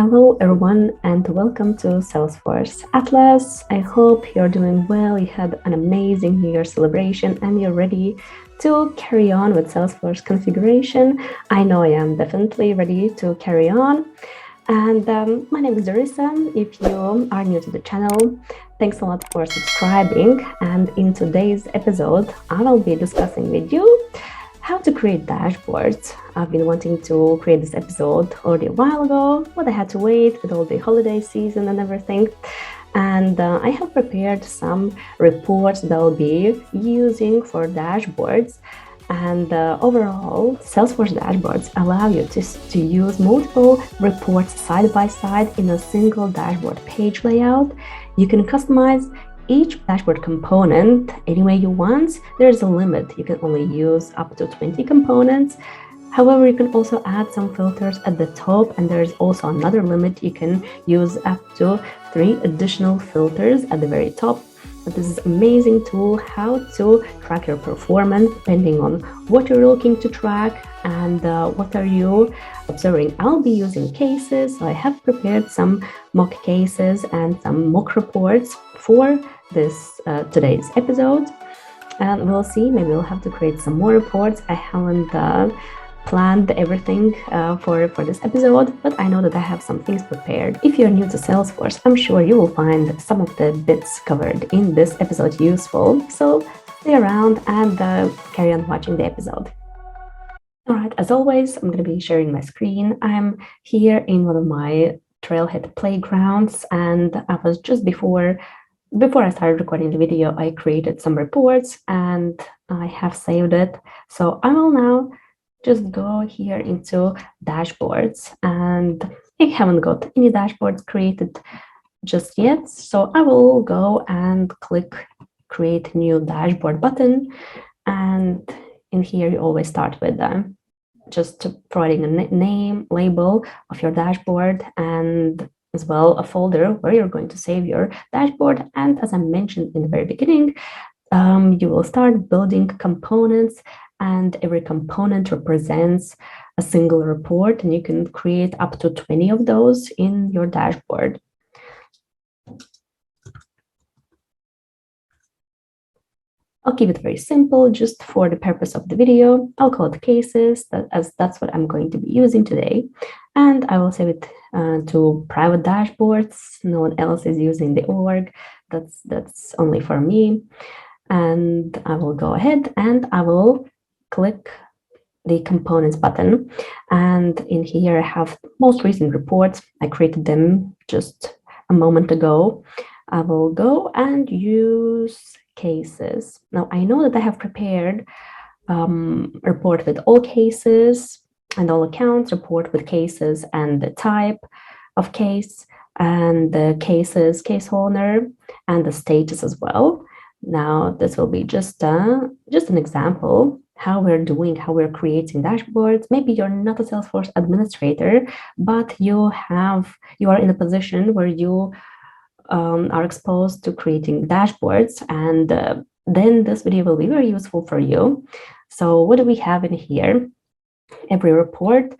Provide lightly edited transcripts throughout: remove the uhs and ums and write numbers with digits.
Hello everyone and welcome to Salesforce Atlas. I hope you're doing well, you had an amazing New Year celebration and you're ready to carry on with Salesforce configuration. I know I am definitely ready to carry on. And my name is Darissa. If you are new to the channel, thanks a lot for subscribing. And in today's episode, I will be discussing with you how to create dashboards. I've been wanting to create this episode already a while ago, but I had to wait with all the holiday season and everything. And I have prepared some reports that I'll be using for dashboards. And overall, Salesforce Dashboards allow you to use multiple reports side by side in a single dashboard page layout. You can customize each dashboard component any way you want. There's a limit. You can only use up to 20 components. However, you can also add some filters at the top, and there's also another limit. You can use up to 3 additional filters at the very top. But this is an amazing tool how to track your performance depending on what you're looking to track and what are you observing. I'll be using cases, so I have prepared some mock cases and some mock reports for this today's episode, and we'll see, maybe we'll have to create some more reports. I haven't planned everything for this episode, but I know that I have some things prepared. If you're new to Salesforce, I'm sure you will find some of the bits covered in this episode useful, so stay around and carry on watching the episode. All right, as always, I'm going to be sharing my screen. I'm here in one of my Trailhead playgrounds, and I was just before I started recording the video, I created some reports and I have saved it. So I will now just go here into dashboards, and I haven't got any dashboards created just yet. So I will go and click create new dashboard button. And in here, you always start with just providing a name, label of your dashboard, and as well a folder where you're going to save your dashboard. And as I mentioned in the very beginning, you will start building components, and every component represents a single report, and you can create up to 20 of those in your dashboard. I'll keep it very simple just for the purpose of the video. I'll call it cases, as that's what I'm going to be using today. And I will save it to private dashboards. No one else is using the org. That's only for me. And I will go ahead and I will click the components button. And in here I have most recent reports. I created them just a moment ago. I will go and use cases. Now I know that I have prepared report with all cases and all accounts, report with cases and the type of case and the cases, case owner, and the status as well. Now this will be just an example how we're creating dashboards. Maybe you're not a Salesforce administrator, but you are in a position where you are exposed to creating dashboards, and then this video will be very useful for you. So what do we have in here? Every report,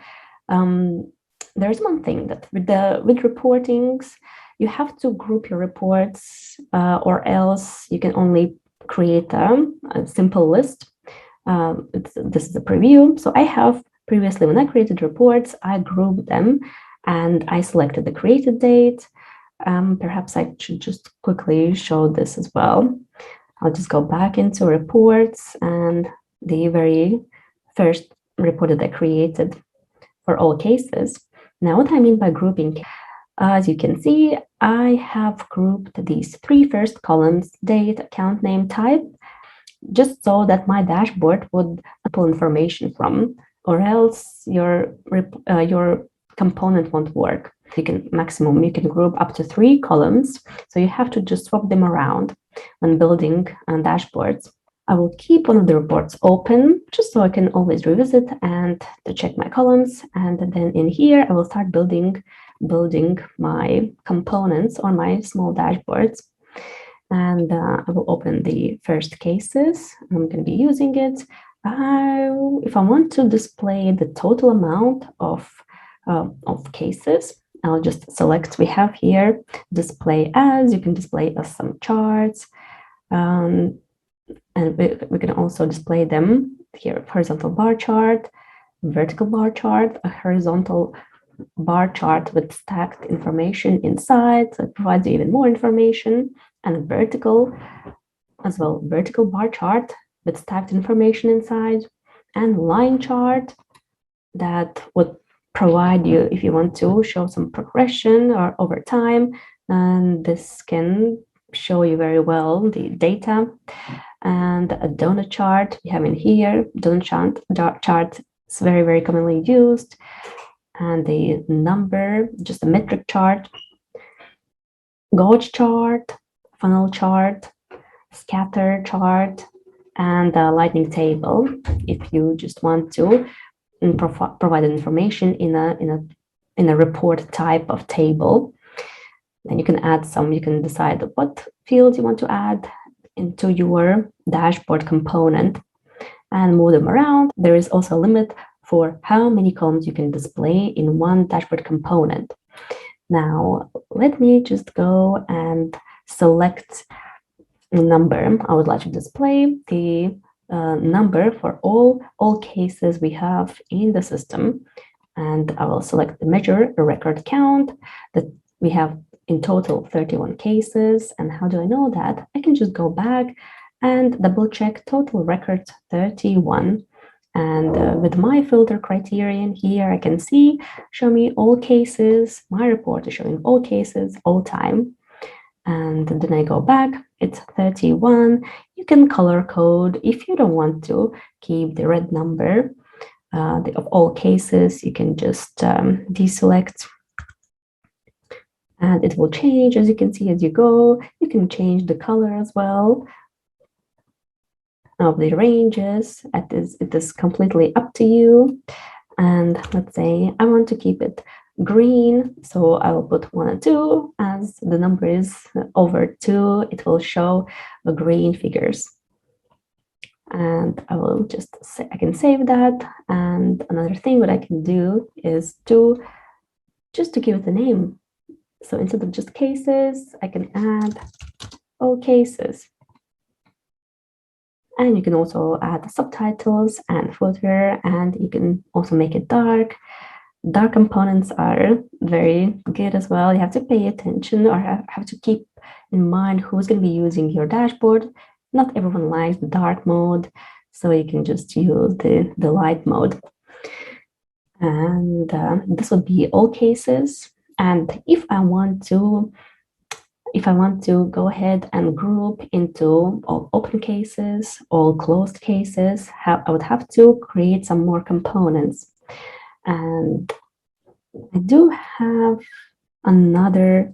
there's one thing that with reportings, you have to group your reports, or else you can only create a simple list. This is a preview. So I have previously, when I created reports, I grouped them and I selected the created date. Perhaps I should just quickly show this as well. I'll just go back into reports, and the very first report that I created for all cases. Now, what I mean by grouping, as you can see, I have grouped these 3 first columns, date, account name, type, just so that my dashboard would pull information from, or else your component won't work. You can group up to 3 columns, so you have to just swap them around when building dashboards. I will keep one of the reports open just so I can always revisit and to check my columns, and then in here I will start building my components on my small dashboards. And I will open the first cases. I'm going to be using it. If I want to display the total amount of cases, I'll just select, we have here display as, you can display as some charts, and we can also display them here, horizontal bar chart, vertical bar chart, a horizontal bar chart with stacked information inside, so it provides you even more information, and a vertical as well, vertical bar chart with stacked information inside, and line chart that would provide you if you want to show some progression or over time, and this can show you very well the data. And a donut chart we have in here. Donut chart is very commonly used, and the number, just a metric chart, gauge chart, funnel chart, scatter chart, and a lightning table if you just want to provide information in a report type of table. And you can add some, you can decide what fields you want to add into your dashboard component and move them around. There is also a limit for how many columns you can display in one dashboard component. Now, let me just go and select a number. I would like to display the number for all cases we have in the system. And I will select the measure, a record count, that we have in total 31 cases. And how do I know that? I can just go back and double check total records 31. And with my filter criterion here, I can see, show me all cases. My report is showing all cases, all time. And then I go back, it's 31. You can color code if you don't want to keep the red number of all cases. You can just deselect, and it will change, as you can see, as you go. You can change the color as well of the ranges. It is completely up to you. And let's say I want to keep it green, so I will put 1 and 2. As the number is over 2, it will show the green figures. And I will just say, I can save that. And another thing what I can do is just to give it a name. So instead of just cases, I can add all cases. And you can also add subtitles and footer, and you can also make it dark. Dark components are very good as well. You have to pay attention or have to keep in mind who's going to be using your dashboard. Not everyone likes the dark mode, so you can just use the light mode. And this would be all cases. And if I want to go ahead and group into all open cases, all closed cases, I would have to create some more components. And I do have another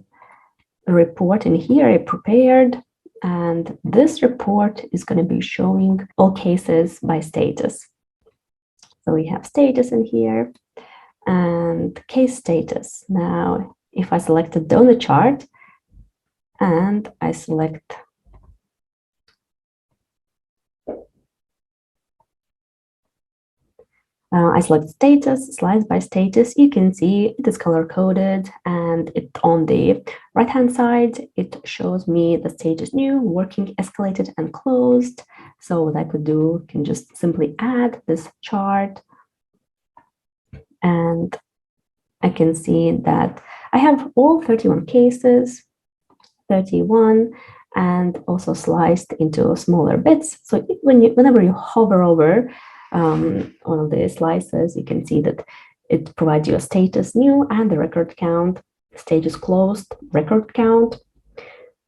report in here I prepared, and this report is going to be showing all cases by status. So we have status in here and case status. Now, if I select the donut chart and I select status, slice by status, you can see it is color coded, and it on the right hand side, it shows me the status new, working, escalated, and closed. So what I could do, can just simply add this chart, and I can see that I have all 31 cases, 31, and also sliced into smaller bits. So whenever you hover over one of the slices, you can see that it provides you a status new and the record count, status closed, record count.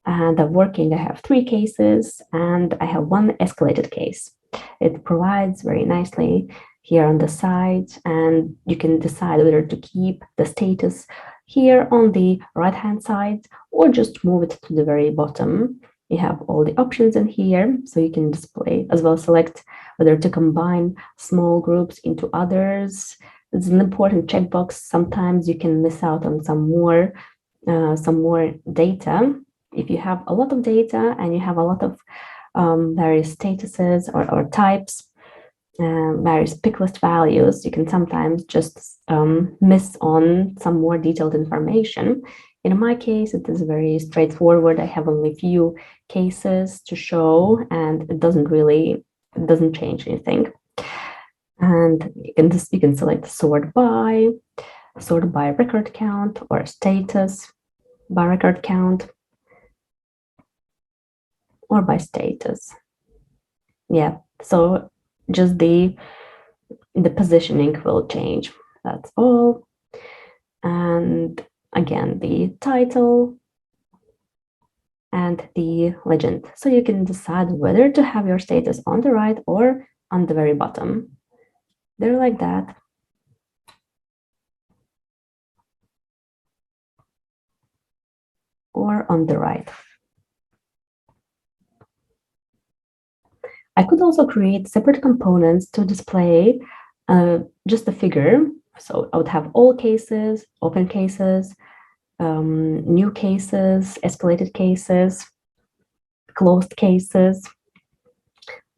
And the working, I have 3 cases and I have 1 escalated case. It provides very nicely here on the side, and you can decide whether to keep the status here on the right hand side or just move it to the very bottom. You have all the options in here, so you can display as well, select whether to combine small groups into others. It's an important checkbox. Sometimes you can miss out on some more data. If you have a lot of data and you have a lot of various statuses or types, various pick list values, you can sometimes just miss on some more detailed information. In my case, it is very straightforward. I have only a few cases to show, and it doesn't change anything. And you can select sort by record count, or status by record count, or by status. Yeah, so just the positioning will change. That's all. And again, the title and the legend. So you can decide whether to have your status on the right or on the very bottom. They're like that. Or on the right. I could also create separate components to display just a figure. So I would have all cases, open cases, new cases, escalated cases, closed cases.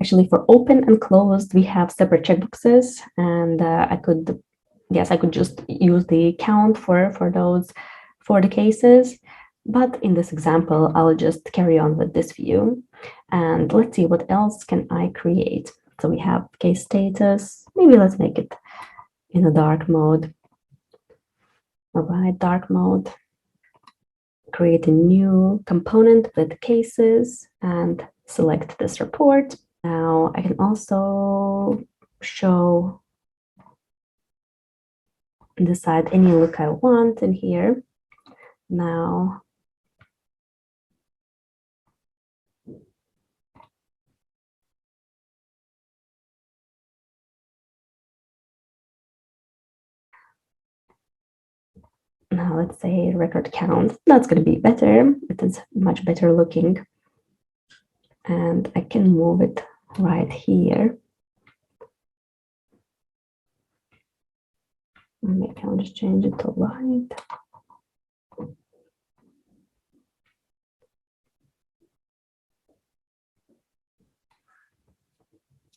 Actually, for open and closed, we have separate checkboxes, and I could just use the count for those, for the cases. But in this example, I'll just carry on with this view. And let's see, what else can I create? So we have case status. Maybe let's make it in a dark mode. All right, dark mode. Create a new component with cases and select this report. Now I can also show, decide any look I want in here. Now let's say record count. That's going to be better. It is much better looking. And I can move it right here. Maybe I'll just change it to light.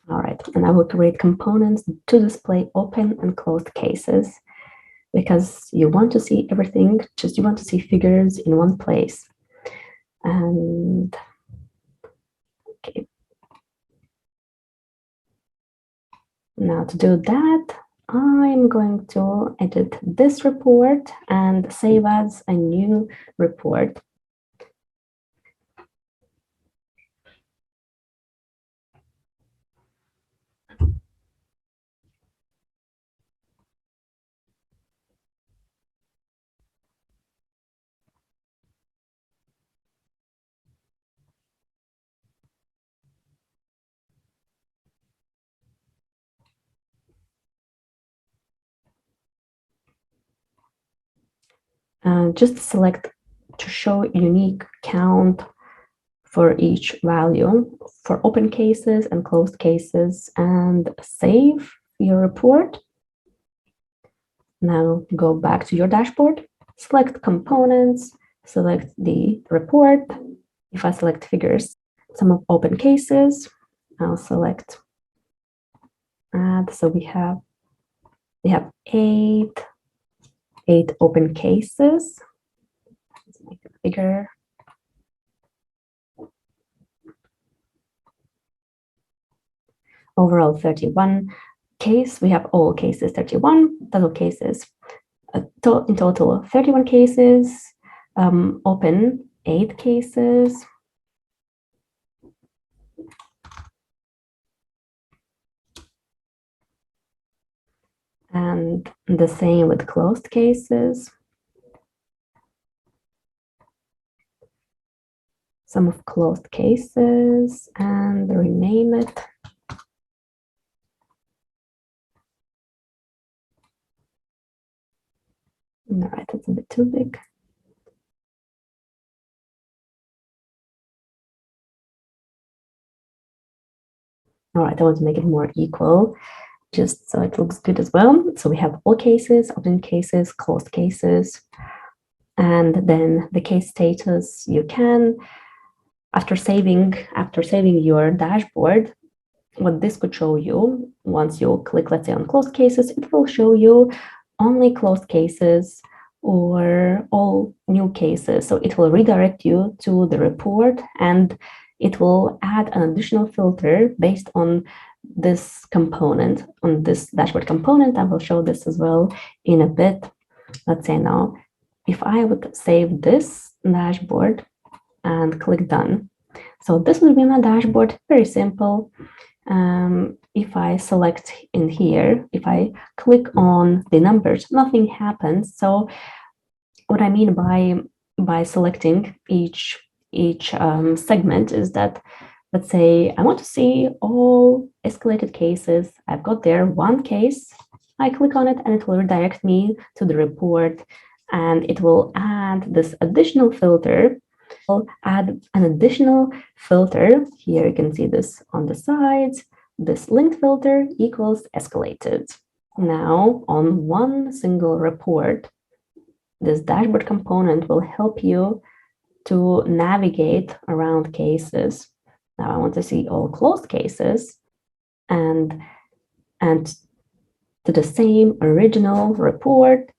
All right, and I will create components to display open and closed cases, because you want to see everything, you want to see figures in one place. And okay. Now to do that, I'm going to edit this report and save as a new report. Just select to show unique count for each value for open cases and closed cases, and save your report. Now go back to your dashboard, select components, select the report. If I select figures, some of open cases, I'll select add. So we have eight open cases. Let's make it bigger. Overall 31 case. We have all cases 31, total cases. In total 31 cases, open 8 cases. And the same with closed cases. Some of closed cases, and rename it. All right, that's a bit too big. All right, I want to make it more equal, just so it looks good as well. So we have all cases, open cases, closed cases, and then the case status. You can, after saving your dashboard, what this could show you, once you click, let's say, on closed cases, it will show you only closed cases or all new cases. So it will redirect you to the report, and it will add an additional filter based on this component, on this dashboard component. I will show this as well in a bit. Let's say now, if I would save this dashboard and click done. So this will be my dashboard, very simple. If I select in here, if I click on the numbers, nothing happens. So what I mean by selecting each segment is that, let's say I want to see all escalated cases. I've got there one case. I click on it and it will redirect me to the report, and it will add this additional filter. I'll add an additional filter. Here you can see this on the sides. This linked filter equals escalated. Now on one single report, this dashboard component will help you to navigate around cases. Now I want to see all closed cases, and to the same original report,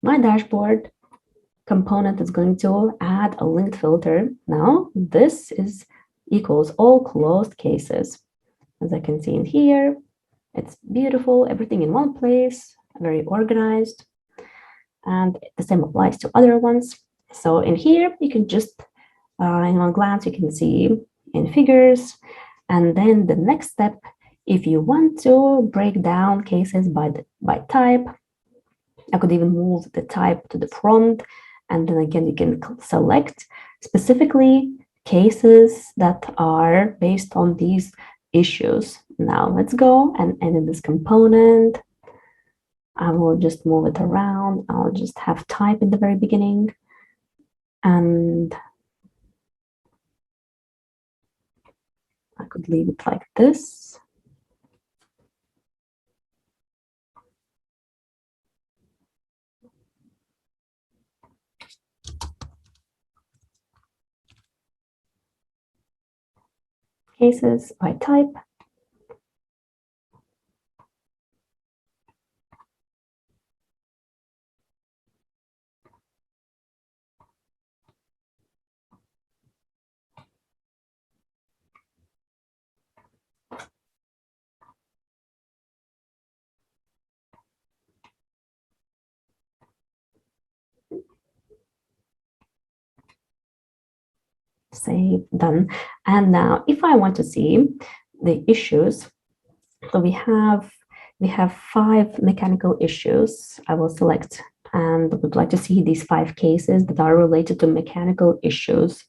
my dashboard component is going to add a linked filter. Now this is equals all closed cases. As I can see in here, it's beautiful, everything in one place, very organized. And the same applies to other ones. So in here, you can just, in one glance, you can see in figures. And then the next step, if you want to break down cases by type, I could even move the type to the front. And then again, you can select specifically cases that are based on these issues. Now let's go and edit this component. I will just move it around. I'll just have type in the very beginning. And I could leave it like this. Cases by type. Save, done. And now if I want to see the issues, so we have 5 mechanical issues. I will select and would like to see these 5 cases that are related to mechanical issues.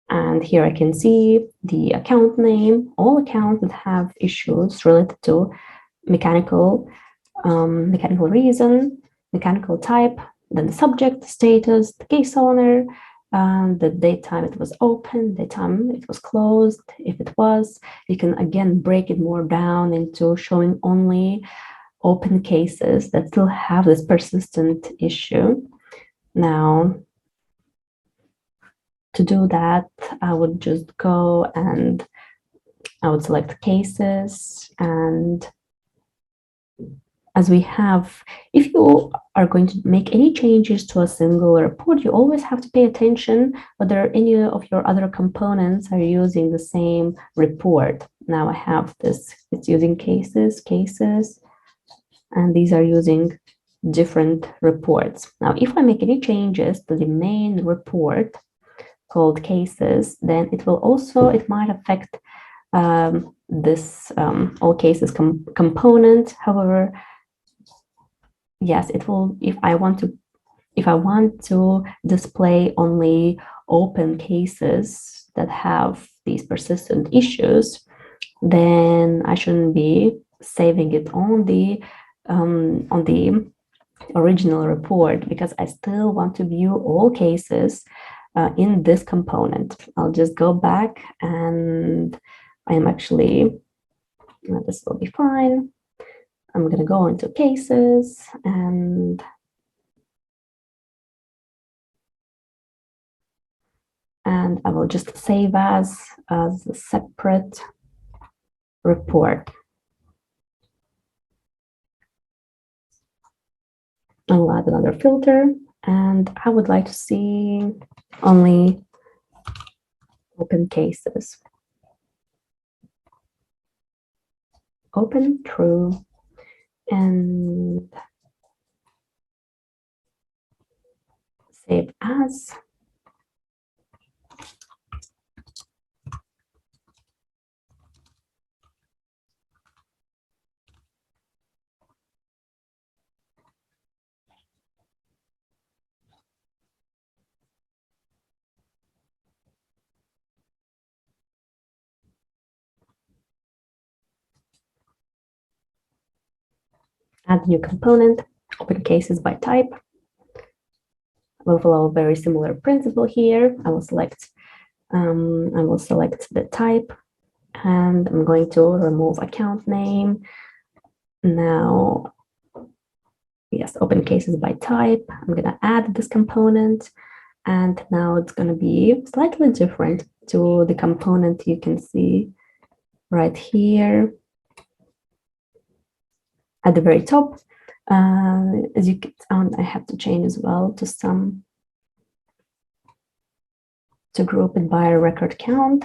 And here I can see the account name, all accounts that have issues related to mechanical reason, mechanical type, then the subject, the status, the case owner, the date time it was open, the time it was closed, if it was. You can again break it more down into showing only open cases that still have this persistent issue. Now, to do that, I would just go and I would select cases, and as we have, if you are going to make any changes to a single report, you always have to pay attention whether any of your other components are using the same report. Now I have this, it's using cases, and these are using different reports. Now, if I make any changes to the main report called cases, then it will also, it might affect this all cases component. However, yes, it will, if I want to display only open cases that have these persistent issues, then I shouldn't be saving it on the original report, because I still want to view all cases in this component. I'll just go back, and I am actually, this will be fine. I'm going to go into cases, and I will just save as a separate report. I'll add another filter, and I would like to see only open cases. Open, true, and save as. Add new component, open cases by type. We'll follow a very similar principle here. I will select the type, and I'm going to remove account name. Now, yes, open cases by type. I'm going to add this component, and now it's going to be slightly different to the component you can see right here at the very top. As you can, I have to change as well to group it by a record count.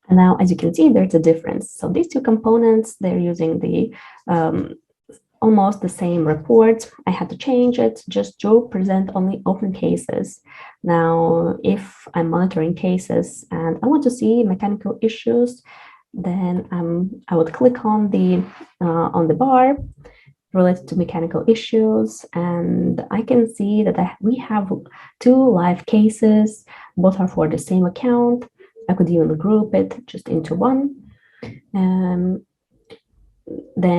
And now, as you can see, there's a difference. So these two components, they're using the almost the same report. I had to change it just to present only open cases. Now, if I'm monitoring cases and I want to see mechanical issues, then I would click on the bar related to mechanical issues, and I can see that we have two live cases. Both are for the same account. I could even group it just into one. Then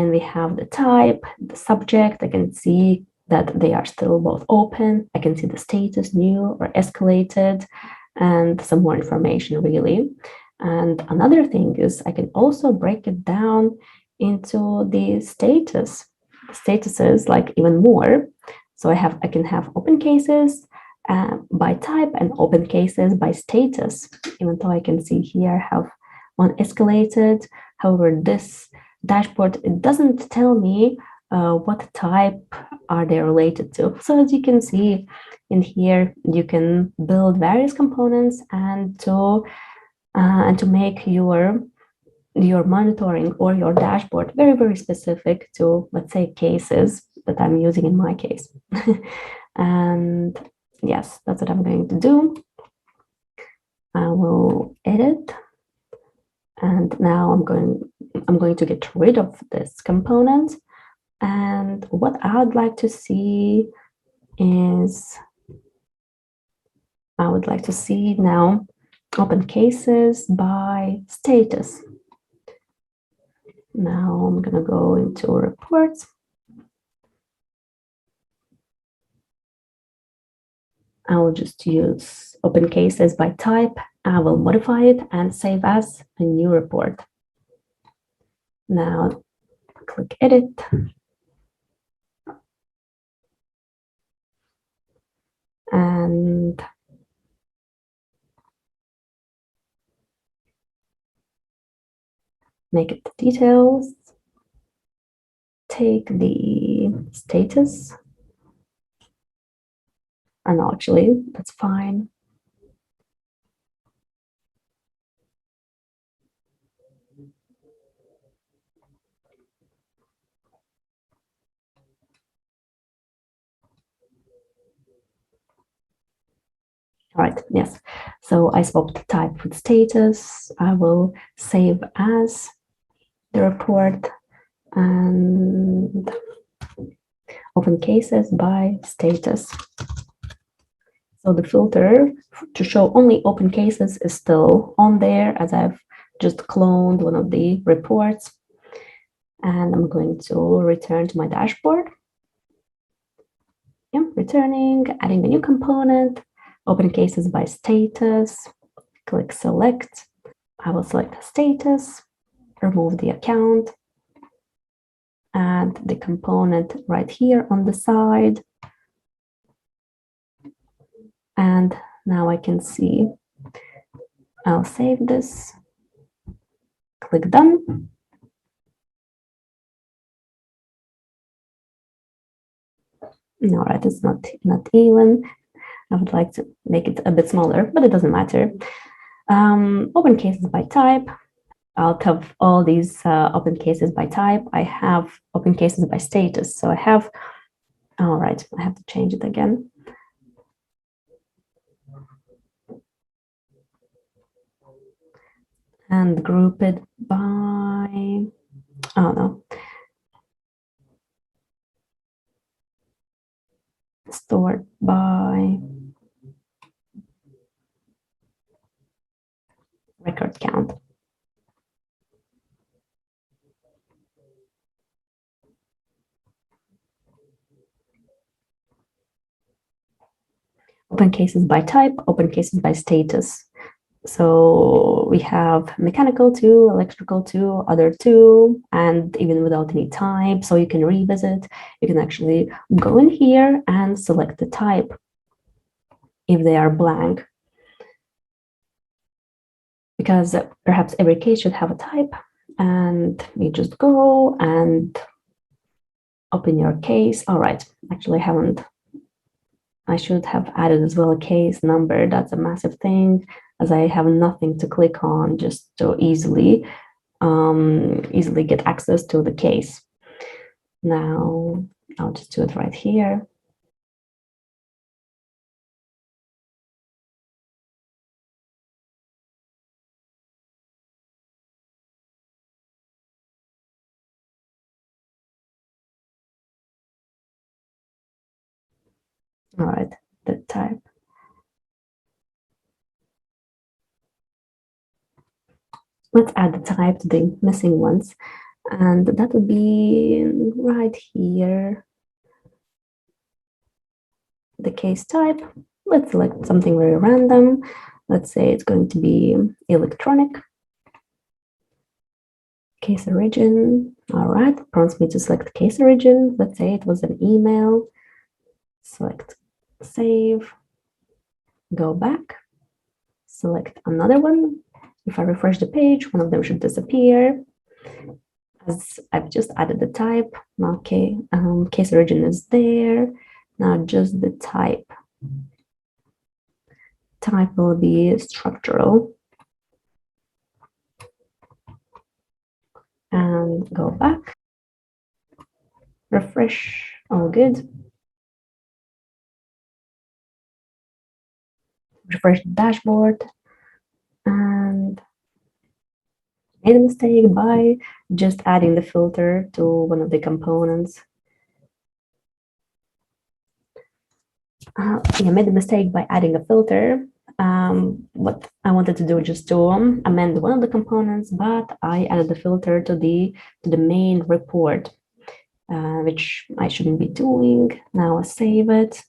we have the type, the subject. I can see that they are still both open. I can see the status, new or escalated, and some more information really. And another thing is I can also break it down into the statuses, like even more. So I can have open cases by type and open cases by status, even though I can see here I have one escalated. However, this dashboard, it doesn't tell me what type are they related to. So as you can see in here, you can build various components and to make your monitoring or your dashboard very, very specific to, let's say, cases that I'm using in my case. And yes, that's what I'm going to do. I will edit. And now I'm going to get rid of this component. And what I would like to see is, I would like to see now open cases by status. Now I'm going to go into reports. I will just use open cases by type. I will modify it and save as a new report. Now click edit. And make it the details. Take the status. And actually, that's fine. All right, yes. So I swapped the type with status. I will save as the report and open cases by status. So the filter to show only open cases is still on there, as I've just cloned one of the reports. And I'm going to return to my dashboard. Yeah, returning, adding a new component, open cases by status, click select. I will select status, remove the account, add the component right here on the side. And now I can see, I'll save this, click done. All right, it's not even. I would like to make it a bit smaller, but it doesn't matter. Open cases by type. Out of all these open cases by type, I have open cases by status. So I have, all right, I have to change it again. And group it by, oh no, stored by record count. Open cases by type, open cases by status. So we have mechanical 2, electrical 2, other 2, and even without any type. So you can revisit, you can actually go in here and select the type if they are blank. Because perhaps every case should have a type, and you just go and open your case. All right, actually I haven't. I should have added as well a case number. That's a massive thing, as I have nothing to click on just to easily get access to the case. Now I'll just do it right here. All right, the type. Let's add the type to the missing ones, and that would be right here. The case type. Let's select something very random. Let's say it's going to be electronic. Case origin. All right, prompts me to select case origin. Let's say it was an email. Select save. Go back. Select another one. If I refresh the page, one of them should disappear. As I've just added the type. Okay, case origin is there. Now just the type. Type will be structural. And go back. Refresh. All good. Refresh the dashboard. And made a mistake by just adding the filter to one of the components. Yeah, made a mistake by adding a filter. What I wanted to do just to amend one of the components, but I added the filter to the main report, which I shouldn't be doing. Now I save it.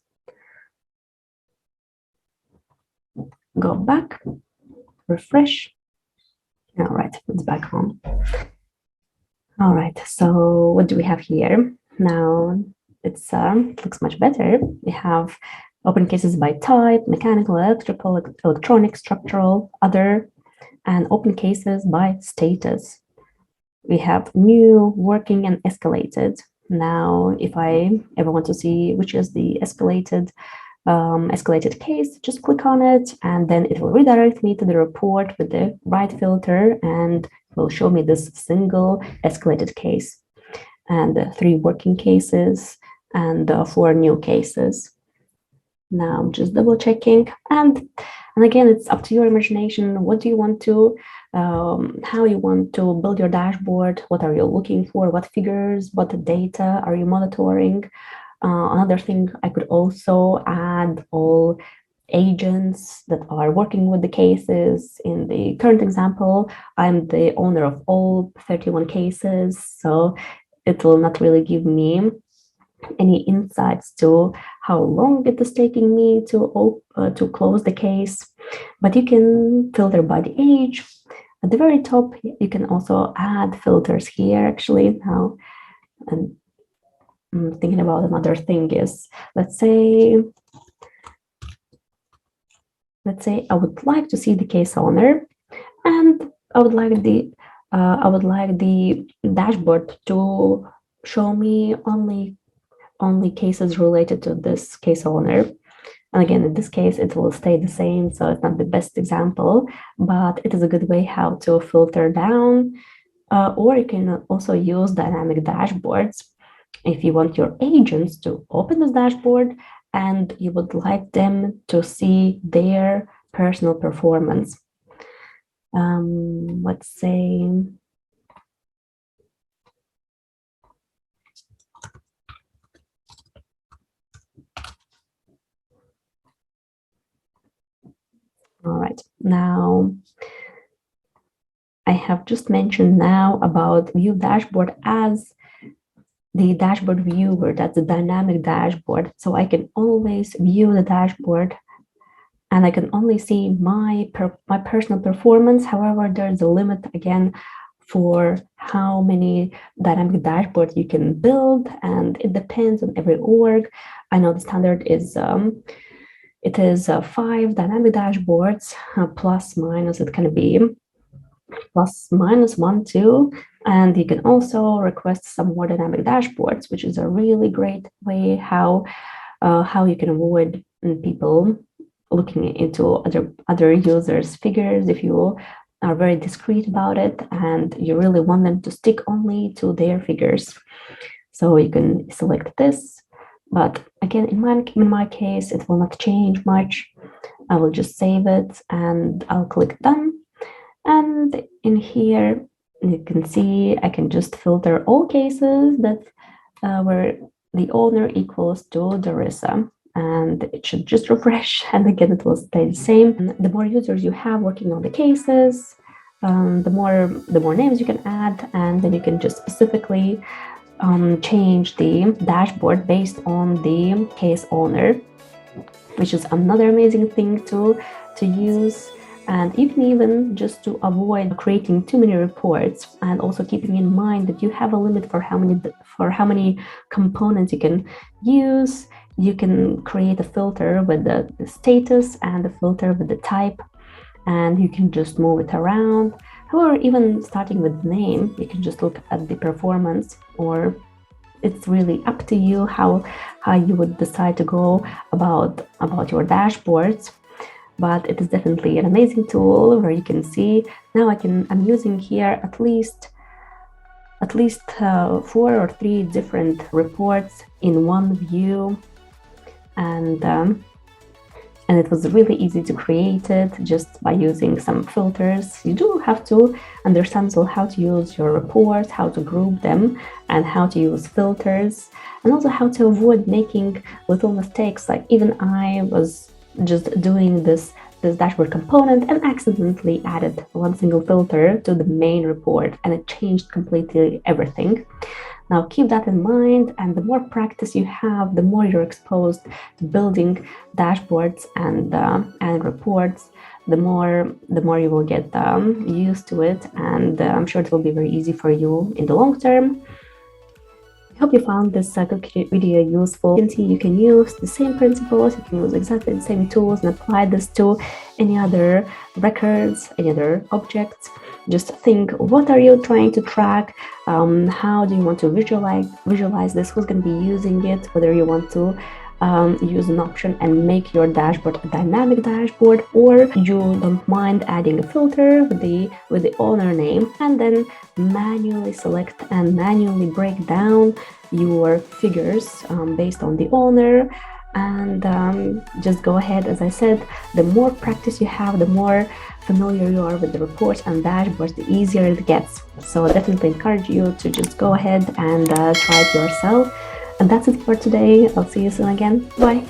Go back, refresh. All right, it's back home. All right, so what do we have here? Now it's looks much better. We have open cases by type, mechanical, electrical, electronic, structural, other, and open cases by status. We have new, working, and escalated. Now, if I ever want to see which is the escalated case, just click on it, and then it will redirect me to the report with the right filter, and it will show me this single escalated case, and 3 working cases, and 4 new cases. Now I'm just double checking, and again, it's up to your imagination. What do you want to, how you want to build your dashboard? What are you looking for? What figures, what data are you monitoring? Another thing, I could also add all agents that are working with the cases. In the current example, I'm the owner of all 31 cases, so it will not really give me any insights to how long it is taking me to close the case. But you can filter by the age, At the very top, you can also add filters here. Actually, now I'm thinking about another thing is, let's say I would like to see the case owner, and I would like the dashboard to show me only cases related to this case owner. And again, in this case, it will stay the same, so it's not the best example, but it is a good way how to filter down. Or you can also use dynamic dashboards if you want your agents to open this dashboard and you would like them to see their personal performance. Let's say all right, now I have just mentioned now about view dashboard as the dashboard viewer. That's a dynamic dashboard, so I can always view the dashboard and I can only see my personal performance. However, there's a limit again for how many dynamic dashboards you can build, and it depends on every org. I know the standard is it is 5 dynamic dashboards, plus minus it can be plus minus 1, 2, and you can also request some more dynamic dashboards, which is a really great way how you can avoid people looking into other users' figures if you are very discreet about it and you really want them to stick only to their figures. So you can select this, but again, in my case, it will not change much. I will just save it and I'll click done. And in here, you can see I can just filter all cases that where the owner equals to Darissa, and it should just refresh, and again it will stay the same. The more users you have working on the cases, the more names you can add, and then you can just specifically change the dashboard based on the case owner, which is another amazing thing to use. And you can even, just to avoid creating too many reports and also keeping in mind that you have a limit for how many components you can use, you can create a filter with the status and a filter with the type, and you can just move it around. However, even starting with the name, you can just look at the performance, or it's really up to you how you would decide to go about your dashboards. But it is definitely an amazing tool where you can see now I'm using here at least 4 or 3 different reports in one view, and it was really easy to create it just by using some filters. You do have to understand how to use your reports, how to group them, and how to use filters, and also how to avoid making little mistakes. Like even I was just doing this dashboard component and accidentally added one single filter to the main report, and it changed completely everything. Now keep that in mind, and the more practice you have, the more you're exposed to building dashboards and reports, the more you will get used to it, and I'm sure it will be very easy for you in the long term. I hope you found this video useful. You can see you can use the same principles, you can use exactly the same tools and apply this to any other records, any other objects. Just think, what are you trying to track? How do you want to visualize this? Who's going to be using it? Whether you want to use an option and make your dashboard a dynamic dashboard, or you don't mind adding a filter with the owner name, and then manually select and manually break down your figures based on the owner. And just go ahead, as I said, the more practice you have, the more familiar you are with the reports and dashboards, the easier it gets. So I definitely encourage you to just go ahead and try it yourself. And that's it for today. I'll see you soon again. Bye.